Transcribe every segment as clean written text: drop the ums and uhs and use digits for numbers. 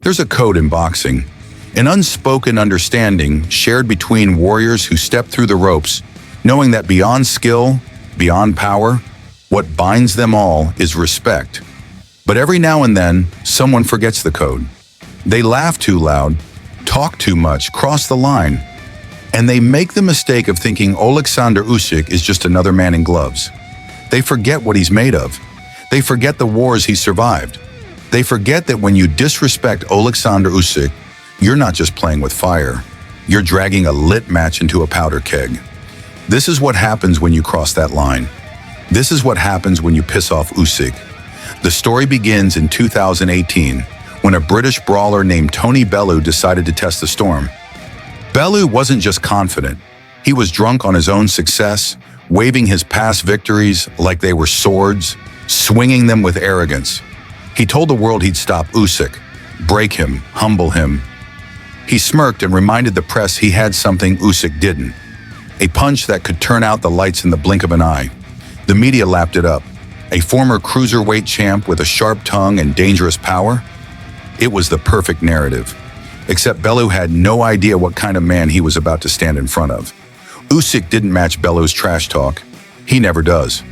There's a code in boxing, an unspoken understanding shared between warriors who step through the ropes, knowing that beyond skill, beyond power, what binds them all is respect. But every now and then, someone forgets the code. They laugh too loud, talk too much, cross the line, and they make the mistake of thinking Oleksandr Usyk is just another man in gloves. They forget what he's made of. They forget the wars he survived. They forget that when you disrespect Oleksandr Usyk, you're not just playing with fire. You're dragging a lit match into a powder keg. This is what happens when you cross that line. This is what happens when you piss off Usyk. The story begins in 2018, when a British brawler named Tony Bellew decided to test the storm. Bellew wasn't just confident. He was drunk on his own success, waving his past victories like they were swords, swinging them with arrogance. He told the world he'd stop Usyk, break him, humble him. He smirked and reminded the press he had something Usyk didn't. A punch that could turn out the lights in the blink of an eye. The media lapped it up. A former cruiserweight champ with a sharp tongue and dangerous power? It was the perfect narrative. Except Bellew had no idea what kind of man he was about to stand in front of. Usyk didn't match Bellew's trash talk. He never does.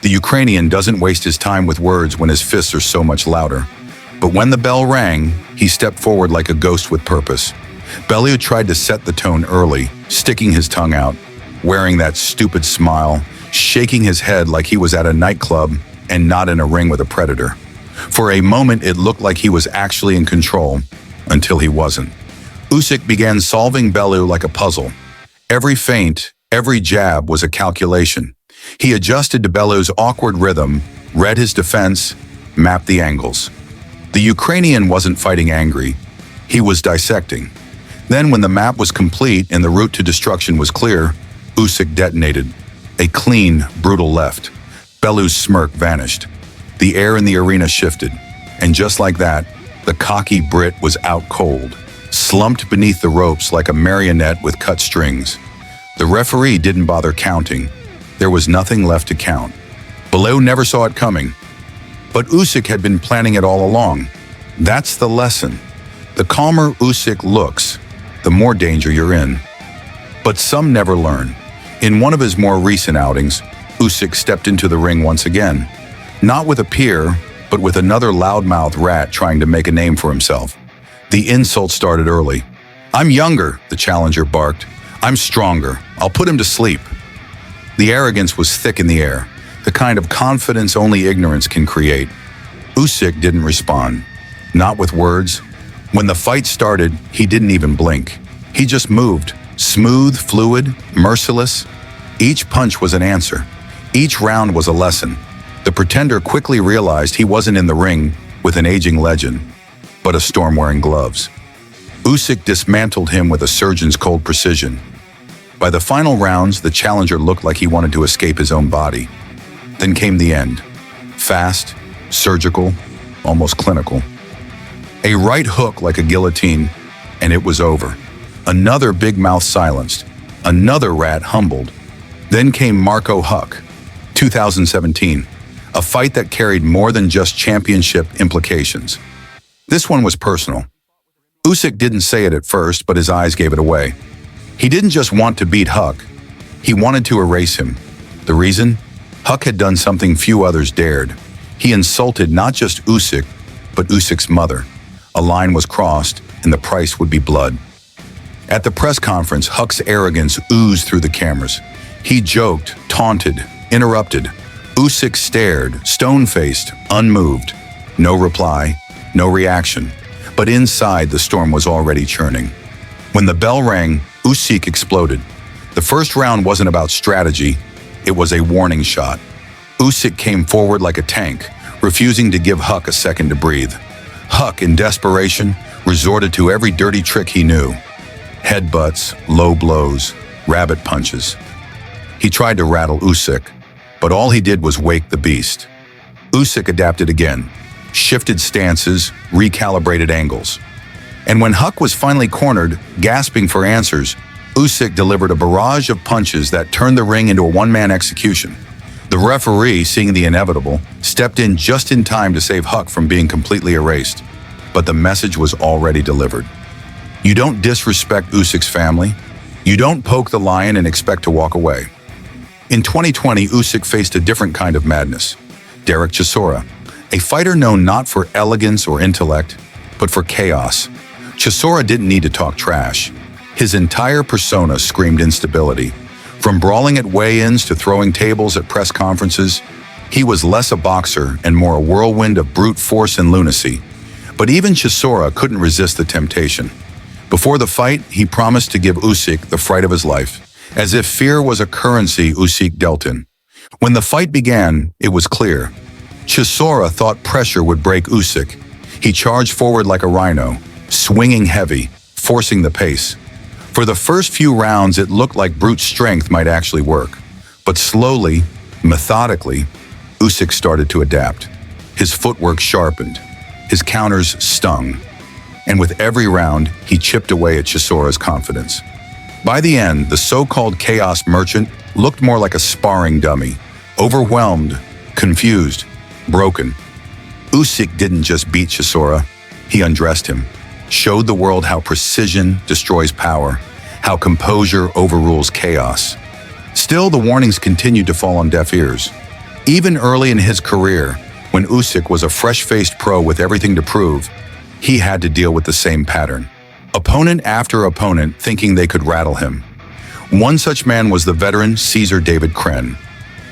The Ukrainian doesn't waste his time with words when his fists are so much louder. But when the bell rang, he stepped forward like a ghost with purpose. Bellew tried to set the tone early, sticking his tongue out, wearing that stupid smile, shaking his head like he was at a nightclub and not in a ring with a predator. For a moment, it looked like he was actually in control, until he wasn't. Usyk began solving Bellew like a puzzle. Every feint, every jab was a calculation. He adjusted to Bellew's awkward rhythm, read his defense, mapped the angles. The Ukrainian wasn't fighting angry. He was dissecting. Then when the map was complete and the route to destruction was clear, Usyk detonated. A clean, brutal left. Bellew's smirk vanished. The air in the arena shifted. And just like that, the cocky Brit was out cold, slumped beneath the ropes like a marionette with cut strings. The referee didn't bother counting. There was nothing left to count. Bellew never saw it coming. But Usyk had been planning it all along. That's the lesson. The calmer Usyk looks, the more danger you're in. But some never learn. In one of his more recent outings, Usyk stepped into the ring once again. Not with a peer, but with another loudmouth rat trying to make a name for himself. The insult started early. "I'm younger," the challenger barked. "I'm stronger. I'll put him to sleep." The arrogance was thick in the air, the kind of confidence only ignorance can create. Usyk didn't respond. Not with words. When the fight started, he didn't even blink. He just moved, smooth, fluid, merciless. Each punch was an answer. Each round was a lesson. The pretender quickly realized he wasn't in the ring with an aging legend, but a storm wearing gloves. Usyk dismantled him with a surgeon's cold precision. By the final rounds, the challenger looked like he wanted to escape his own body. Then came the end. Fast, surgical, almost clinical. A right hook like a guillotine, and it was over. Another big mouth silenced. Another rat humbled. Then came Marco Huck, 2017. A fight that carried more than just championship implications. This one was personal. Usyk didn't say it at first, but his eyes gave it away. He didn't just want to beat Huck. He wanted to erase him. The reason? Huck had done something few others dared. He insulted not just Usyk, but Usyk's mother. A line was crossed, and the price would be blood. At the press conference, Huck's arrogance oozed through the cameras. He joked, taunted, interrupted. Usyk stared, stone-faced, unmoved. No reply, no reaction. But inside, the storm was already churning. When the bell rang, Usyk exploded. The first round wasn't about strategy, it was a warning shot. Usyk came forward like a tank, refusing to give Huck a second to breathe. Huck, in desperation, resorted to every dirty trick he knew. Headbutts, low blows, rabbit punches. He tried to rattle Usyk, but all he did was wake the beast. Usyk adapted again, shifted stances, recalibrated angles. And when Huck was finally cornered, gasping for answers, Usyk delivered a barrage of punches that turned the ring into a one-man execution. The referee, seeing the inevitable, stepped in just in time to save Huck from being completely erased. but the message was already delivered. You don't disrespect Usyk's family. You don't poke the lion and expect to walk away. In 2020, Usyk faced a different kind of madness. Derek Chisora, a fighter known not for elegance or intellect, but for chaos. Chisora didn't need to talk trash. His entire persona screamed instability. From brawling at weigh-ins to throwing tables at press conferences, he was less a boxer and more a whirlwind of brute force and lunacy. But even Chisora couldn't resist the temptation. Before the fight, he promised to give Usyk the fright of his life, as if fear was a currency Usyk dealt in. When the fight began, it was clear. Chisora thought pressure would break Usyk. He charged forward like a rhino, swinging heavy, forcing the pace. For the first few rounds, it looked like brute strength might actually work. But slowly, methodically, Usyk started to adapt. His footwork sharpened. His counters stung. And with every round, he chipped away at Chisora's confidence. By the end, the so-called chaos merchant looked more like a sparring dummy, overwhelmed, confused, broken. Usyk didn't just beat Chisora, he undressed him, showed the world how precision destroys power, how composure overrules chaos. Still, the warnings continued to fall on deaf ears. Even early in his career, when Usyk was a fresh-faced pro with everything to prove, he had to deal with the same pattern. Opponent after opponent thinking they could rattle him. One such man was the veteran Cesar David Kren.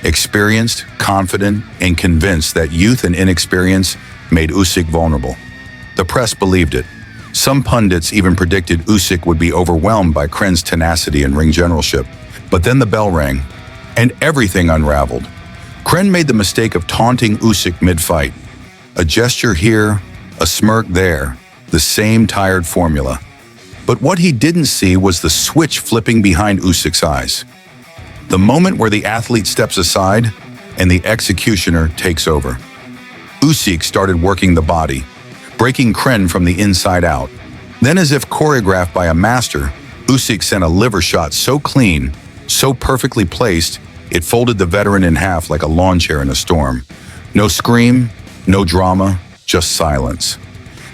Experienced, confident, and convinced that youth and inexperience made Usyk vulnerable. The press believed it. Some pundits even predicted Usyk would be overwhelmed by Kren's tenacity and ring generalship. But then the bell rang, and everything unraveled. Kren made the mistake of taunting Usyk mid-fight. A gesture here, a smirk there, the same tired formula. But what he didn't see was the switch flipping behind Usyk's eyes. The moment where the athlete steps aside and the executioner takes over. Usyk started working the body, breaking Kren from the inside out. Then, as if choreographed by a master, Usyk sent a liver shot so clean, so perfectly placed, it folded the veteran in half like a lawn chair in a storm. No scream, no drama, just silence.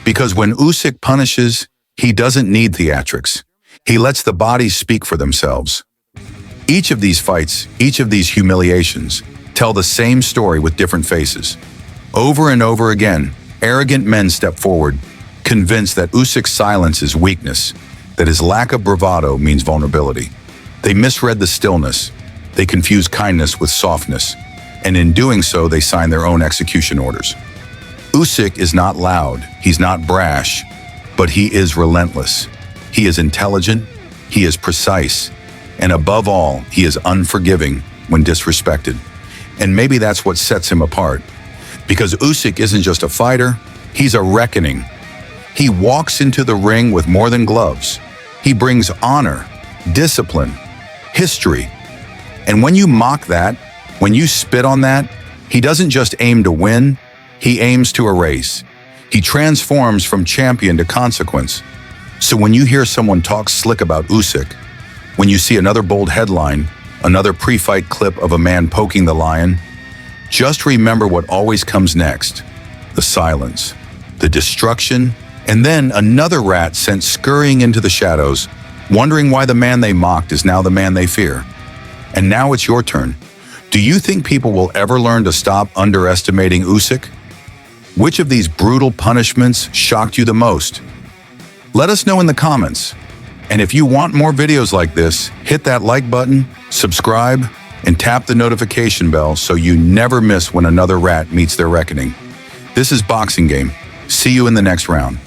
Because when Usyk punishes, he doesn't need theatrics. He lets the bodies speak for themselves. Each of these fights, each of these humiliations, tell the same story with different faces. Over and over again, arrogant men step forward, convinced that Usyk's silence is weakness, that his lack of bravado means vulnerability. They misread the stillness. They confuse kindness with softness. And in doing so, they sign their own execution orders. Usyk is not loud, he's not brash, but he is relentless. He is intelligent, he is precise, and above all, he is unforgiving when disrespected. And maybe that's what sets him apart. Because Usyk isn't just a fighter, he's a reckoning. He walks into the ring with more than gloves. He brings honor, discipline, history. And when you mock that, when you spit on that, he doesn't just aim to win, he aims to erase. He transforms from champion to consequence. So when you hear someone talk slick about Usyk, when you see another bold headline, another pre-fight clip of a man poking the lion, just remember what always comes next. The silence, the destruction, and then another rat sent scurrying into the shadows, wondering why the man they mocked is now the man they fear. And now it's your turn. Do you think people will ever learn to stop underestimating Usyk? Which of these brutal punishments shocked you the most? Let us know in the comments. And if you want more videos like this, hit that like button, subscribe, and tap the notification bell so you never miss when another rat meets their reckoning. This is Boxing Game. See you in the next round.